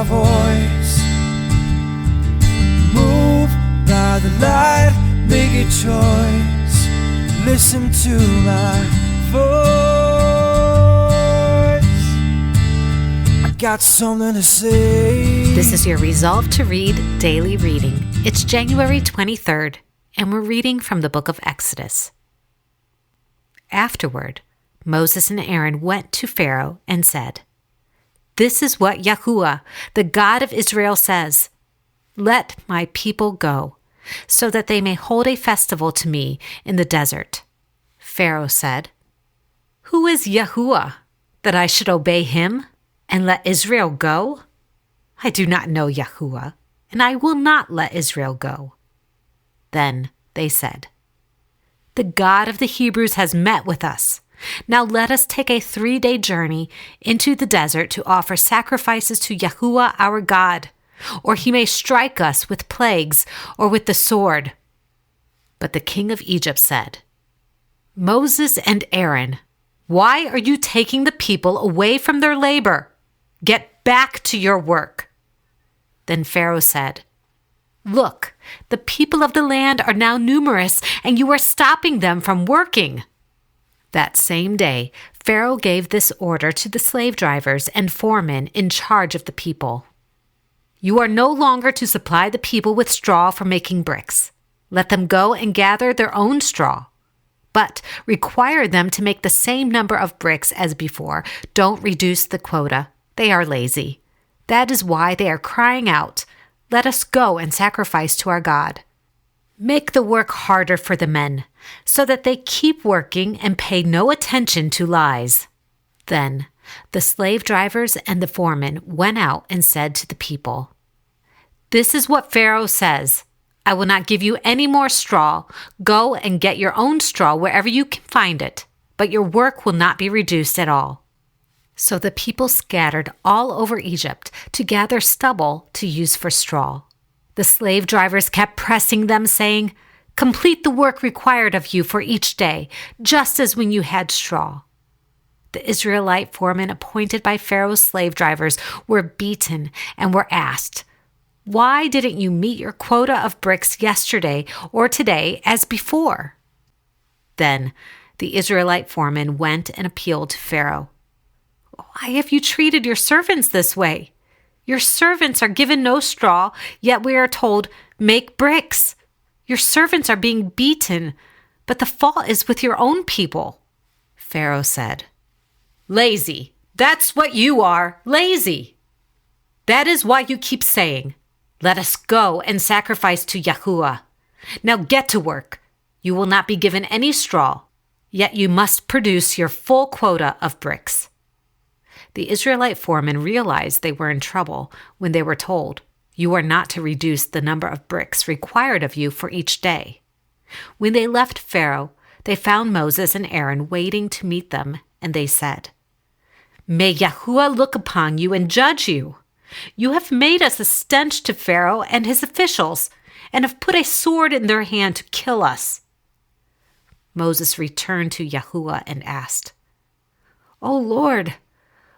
voice. Move by the light, make a choice. Listen to my voice. I got something to say. This is your Resolve to Read daily reading. It's January 23rd, and we're reading from the book of Exodus. Afterward, Moses and Aaron went to Pharaoh and said, "This is what Yahuwah, the God of Israel, says. Let my people go, so that they may hold a festival to me in the desert." Pharaoh said, "Who is Yahuwah, that I should obey him and let Israel go? I do not know Yahuwah, and I will not let Israel go." Then they said, "The God of the Hebrews has met with us. Now let us take a 3-day journey into the desert to offer sacrifices to Yahuwah our God, or he may strike us with plagues or with the sword." But the king of Egypt said, "Moses and Aaron, why are you taking the people away from their labor? Get back to your work." Then Pharaoh said, "Look, the people of the land are now numerous, and you are stopping them from working." That same day, Pharaoh gave this order to the slave drivers and foremen in charge of the people. "You are no longer to supply the people with straw for making bricks. Let them go and gather their own straw. But require them to make the same number of bricks as before. Don't reduce the quota. They are lazy. That is why they are crying out, 'Let us go and sacrifice to our God.' Make the work harder for the men, so that they keep working and pay no attention to lies." Then the slave drivers and the foremen went out and said to the people, "This is what Pharaoh says. I will not give you any more straw. Go and get your own straw wherever you can find it, but your work will not be reduced at all." So the people scattered all over Egypt to gather stubble to use for straw. The slave drivers kept pressing them, saying, "Complete the work required of you for each day, just as when you had straw." The Israelite foremen appointed by Pharaoh's slave drivers were beaten and were asked, "Why didn't you meet your quota of bricks yesterday or today as before?" Then the Israelite foreman went and appealed to Pharaoh. "Why have you treated your servants this way? Your servants are given no straw, yet we are told, 'Make bricks.' Your servants are being beaten, but the fault is with your own people." Pharaoh said, "Lazy, that's what you are, lazy. That is why you keep saying, 'Let us go and sacrifice to Yahuwah.' Now get to work. You will not be given any straw, yet you must produce your full quota of bricks." The Israelite foremen realized they were in trouble when they were told, "You are not to reduce the number of bricks required of you for each day." When they left Pharaoh, they found Moses and Aaron waiting to meet them, and they said, "May Yahuwah look upon you and judge you. You have made us a stench to Pharaoh and his officials, and have put a sword in their hand to kill us." Moses returned to Yahuwah and asked, "O Lord,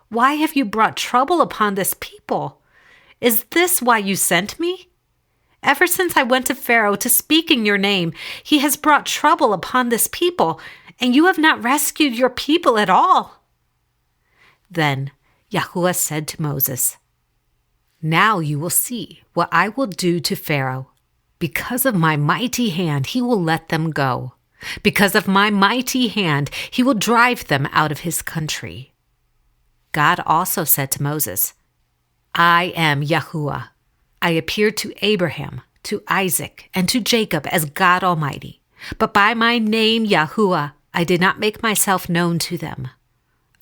why have you brought trouble upon this people? Is this why you sent me? Ever since I went to Pharaoh to speak in your name, he has brought trouble upon this people, and you have not rescued your people at all." Then Yahuwah said to Moses, "Now you will see what I will do to Pharaoh. Because of my mighty hand, he will let them go. Because of my mighty hand, he will drive them out of his country." God also said to Moses, "I am Yahuwah. I appeared to Abraham, to Isaac, and to Jacob as God Almighty. But by my name, Yahuwah, I did not make myself known to them.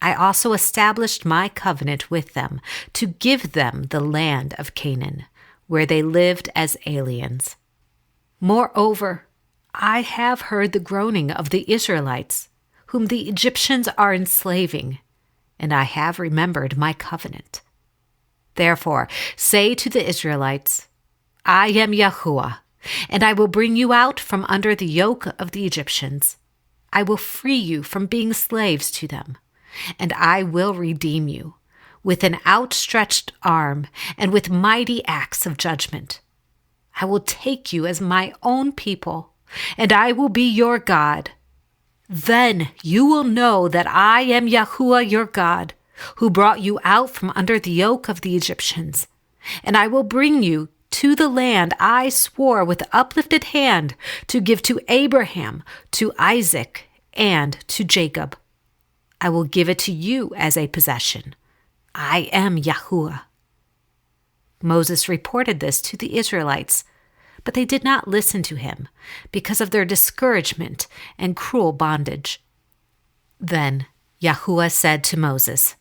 I also established my covenant with them to give them the land of Canaan, where they lived as aliens. Moreover, I have heard the groaning of the Israelites, whom the Egyptians are enslaving, and I have remembered my covenant. Therefore, say to the Israelites, 'I am Yahuwah, and I will bring you out from under the yoke of the Egyptians. I will free you from being slaves to them, and I will redeem you with an outstretched arm and with mighty acts of judgment. I will take you as my own people, and I will be your God. Then you will know that I am Yahuwah your God, who brought you out from under the yoke of the Egyptians. And I will bring you to the land I swore with uplifted hand to give to Abraham, to Isaac, and to Jacob. I will give it to you as a possession. I am Yahuwah. Moses reported this to the Israelites, but they did not listen to him because of their discouragement and cruel bondage. Then Yahuwah said to Moses,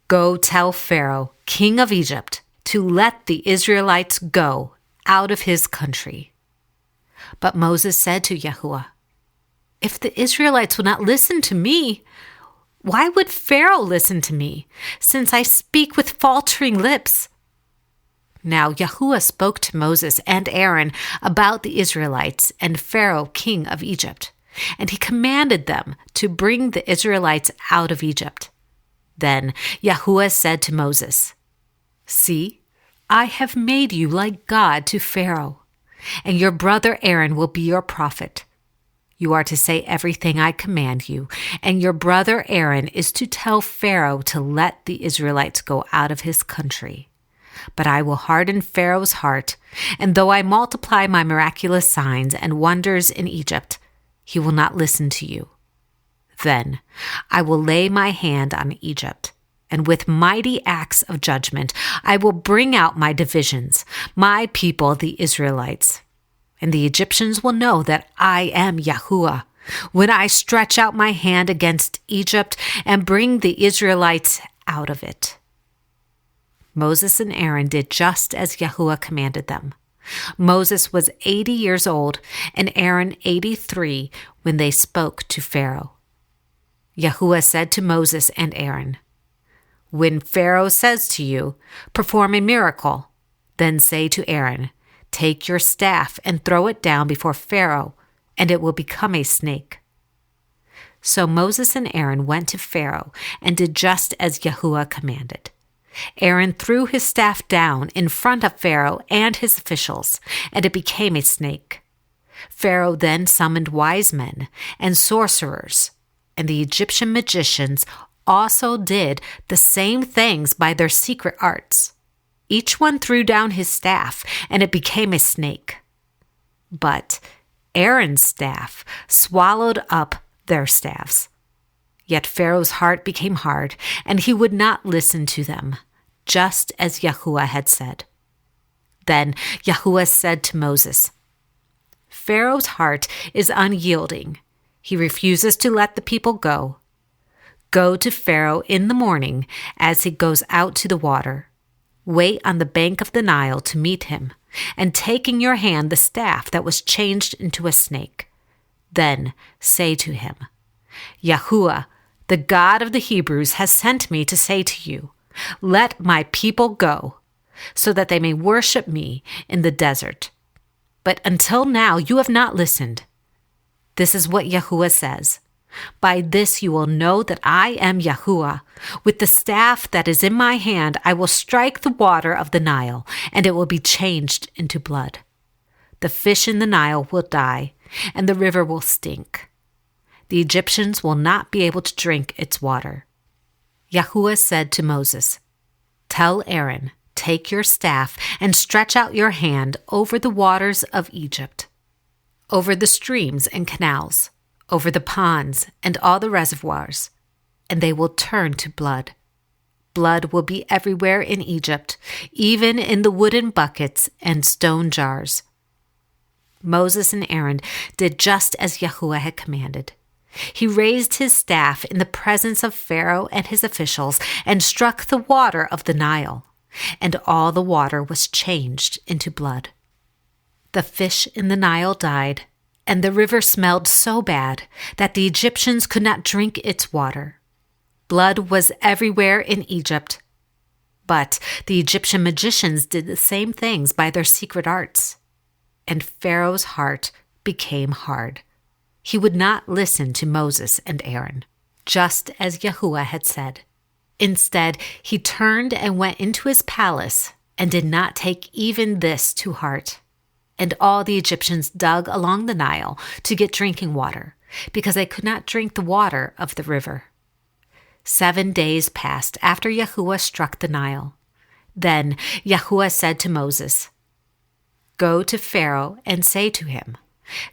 "Go tell Pharaoh, king of Egypt, to let the Israelites go out of his country." But Moses said to Yahuwah, "If the Israelites will not listen to me, why would Pharaoh listen to me, since I speak with faltering lips?" Now Yahuwah spoke to Moses and Aaron about the Israelites and Pharaoh, king of Egypt, and he commanded them to bring the Israelites out of Egypt. Then Yahuwah said to Moses, "See, I have made you like God to Pharaoh, and your brother Aaron will be your prophet. You are to say everything I command you, and your brother Aaron is to tell Pharaoh to let the Israelites go out of his country. But I will harden Pharaoh's heart, and though I multiply my miraculous signs and wonders in Egypt, he will not listen to you. Then I will lay my hand on Egypt, and with mighty acts of judgment I will bring out my divisions, my people the Israelites. And the Egyptians will know that I am Yahuwah, when I stretch out my hand against Egypt and bring the Israelites out of it." Moses and Aaron did just as Yahuwah commanded them. Moses was 80 years old and Aaron 83 when they spoke to Pharaoh. Yahuwah said to Moses and Aaron, "When Pharaoh says to you, 'Perform a miracle,' then say to Aaron, 'Take your staff and throw it down before Pharaoh, and it will become a snake.'" So Moses and Aaron went to Pharaoh and did just as Yahuwah commanded. Aaron threw his staff down in front of Pharaoh and his officials, and it became a snake. Pharaoh then summoned wise men and sorcerers, and the Egyptian magicians also did the same things by their secret arts. Each one threw down his staff, and it became a snake. But Aaron's staff swallowed up their staffs. Yet Pharaoh's heart became hard, and he would not listen to them, just as Yahuwah had said. Then Yahuwah said to Moses, "Pharaoh's heart is unyielding. He refuses to let the people go. Go to Pharaoh in the morning as he goes out to the water. Wait on the bank of the Nile to meet him, and take in your hand the staff that was changed into a snake. Then say to him, 'Yahuwah, the God of the Hebrews, has sent me to say to you, let my people go, so that they may worship me in the desert. But until now you have not listened. This is what Yahuwah says. By this you will know that I am Yahuwah. With the staff that is in my hand, I will strike the water of the Nile, and it will be changed into blood. The fish in the Nile will die, and the river will stink. The Egyptians will not be able to drink its water.'" Yahuwah said to Moses, "Tell Aaron, take your staff and stretch out your hand over the waters of Egypt, over the streams and canals, over the ponds and all the reservoirs, and they will turn to blood. Blood will be everywhere in Egypt, even in the wooden buckets and stone jars." Moses and Aaron did just as Yahuwah had commanded. He raised his staff in the presence of Pharaoh and his officials and struck the water of the Nile, and all the water was changed into blood. The fish in the Nile died, and the river smelled so bad that the Egyptians could not drink its water. Blood was everywhere in Egypt, but the Egyptian magicians did the same things by their secret arts, and Pharaoh's heart became hard. He would not listen to Moses and Aaron, just as Yahuwah had said. Instead, he turned and went into his palace and did not take even this to heart. And all the Egyptians dug along the Nile to get drinking water, because they could not drink the water of the river. 7 days passed after Yahuwah struck the Nile. Then Yahuwah said to Moses, "Go to Pharaoh and say to him,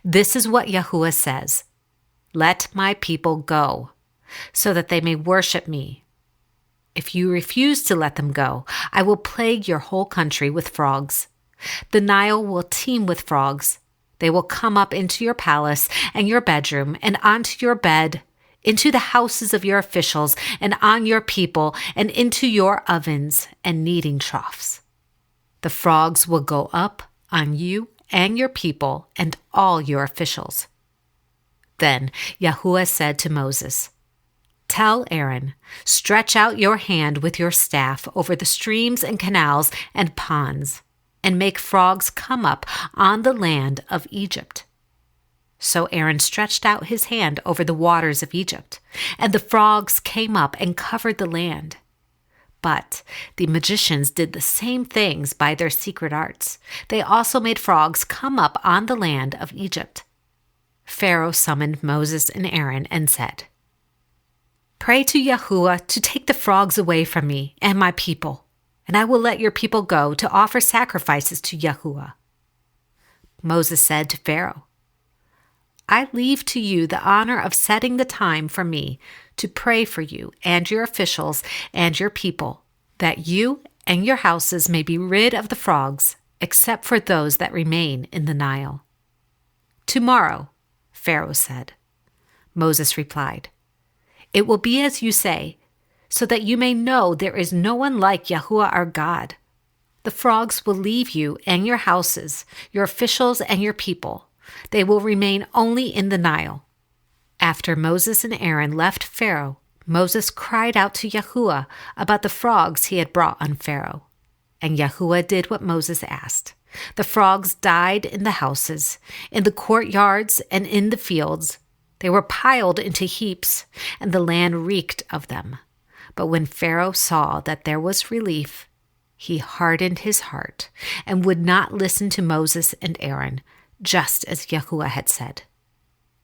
'This is what Yahuwah says. Let my people go, so that they may worship me. If you refuse to let them go, I will plague your whole country with frogs. The Nile will teem with frogs. They will come up into your palace and your bedroom and onto your bed, into the houses of your officials and on your people and into your ovens and kneading troughs. The frogs will go up on you and your people and all your officials." Then Yahuwah said to Moses, "Tell Aaron, stretch out your hand with your staff over the streams and canals and ponds, and make frogs come up on the land of Egypt." So Aaron stretched out his hand over the waters of Egypt, and the frogs came up and covered the land. But the magicians did the same things by their secret arts. They also made frogs come up on the land of Egypt. Pharaoh summoned Moses and Aaron and said, "Pray to Yahuwah to take the frogs away from me and my people, and I will let your people go to offer sacrifices to Yahuwah." Moses said to Pharaoh, "I leave to you the honor of setting the time for me to pray for you and your officials and your people, that you and your houses may be rid of the frogs, except for those that remain in the Nile." "Tomorrow," Pharaoh said. Moses replied, "It will be as you say, so that you may know there is no one like Yahuwah our God. The frogs will leave you and your houses, your officials and your people. They will remain only in the Nile." After Moses and Aaron left Pharaoh, Moses cried out to Yahuwah about the frogs he had brought on Pharaoh. And Yahuwah did what Moses asked. The frogs died in the houses, in the courtyards, and in the fields. They were piled into heaps, and the land reeked of them. But when Pharaoh saw that there was relief, he hardened his heart and would not listen to Moses and Aaron, just as Yahuwah had said.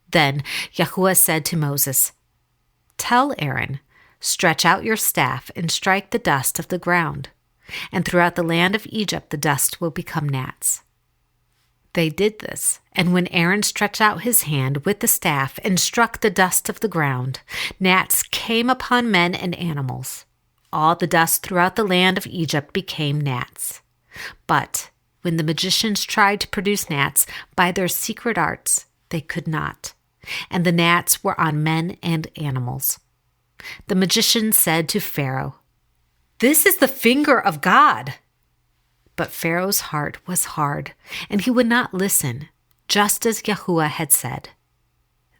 Then Yahuwah said to Moses, "Tell Aaron, stretch out your staff and strike the dust of the ground, and throughout the land of Egypt the dust will become gnats." They did this, and when Aaron stretched out his hand with the staff and struck the dust of the ground, gnats came upon men and animals. All the dust throughout the land of Egypt became gnats. But when the magicians tried to produce gnats by their secret arts, they could not, and the gnats were on men and animals. The magicians said to Pharaoh, "This is the finger of God." But Pharaoh's heart was hard, and he would not listen, just as Yahuwah had said.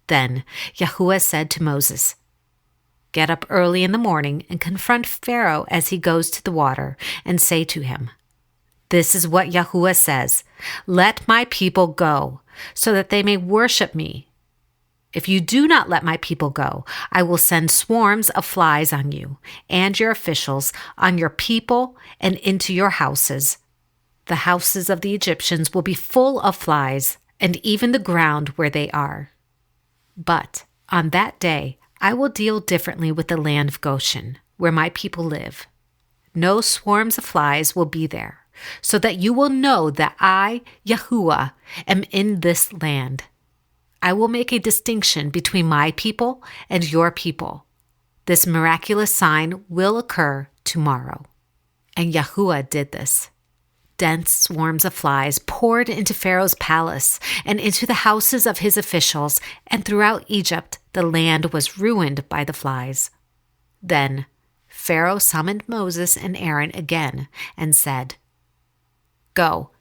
Then Yahuwah said to Moses, "Get up early in the morning and confront Pharaoh as he goes to the water, and say to him, 'This is what Yahuwah says, let my people go, so that they may worship me. If you do not let my people go, I will send swarms of flies on you and your officials, on your people, and into your houses. The houses of the Egyptians will be full of flies, and even the ground where they are. But on that day, I will deal differently with the land of Goshen, where my people live. No swarms of flies will be there, so that you will know that I, Yahuwah, am in this land. I will make a distinction between my people and your people. This miraculous sign will occur tomorrow." And Yahuwah did this. Dense swarms of flies poured into Pharaoh's palace and into the houses of his officials, and throughout Egypt the land was ruined by the flies. Then Pharaoh summoned Moses and Aaron again and said, "Go,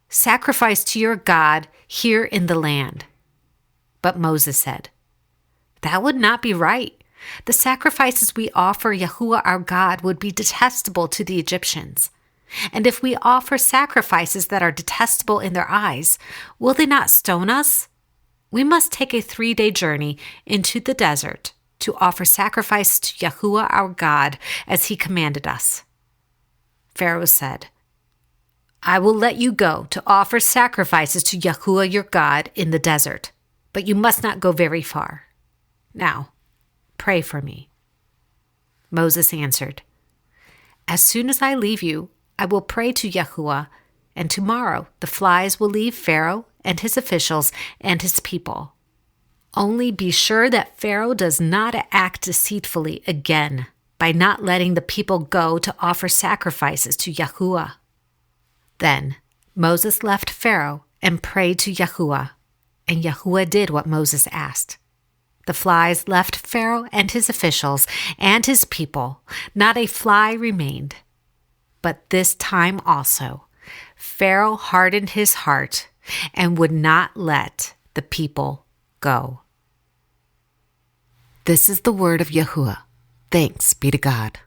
sacrifice to your God here in the land." But Moses said, "That would not be right. The sacrifices we offer Yahuwah our God would be detestable to the Egyptians. And if we offer sacrifices that are detestable in their eyes, will they not stone us? We must take a 3-day journey into the desert to offer sacrifice to Yahuwah our God as he commanded us." Pharaoh said, "I will let you go to offer sacrifices to Yahuwah your God in the desert, but you must not go very far. Now, pray for me." Moses answered, "As soon as I leave you, I will pray to Yahuwah, and tomorrow the flies will leave Pharaoh and his officials and his people. Only be sure that Pharaoh does not act deceitfully again by not letting the people go to offer sacrifices to Yahuwah." Then Moses left Pharaoh and prayed to Yahuwah, and Yahuwah did what Moses asked. The flies left Pharaoh and his officials and his people. Not a fly remained. But this time also, Pharaoh hardened his heart and would not let the people go. This is the word of Yahuwah. Thanks be to God.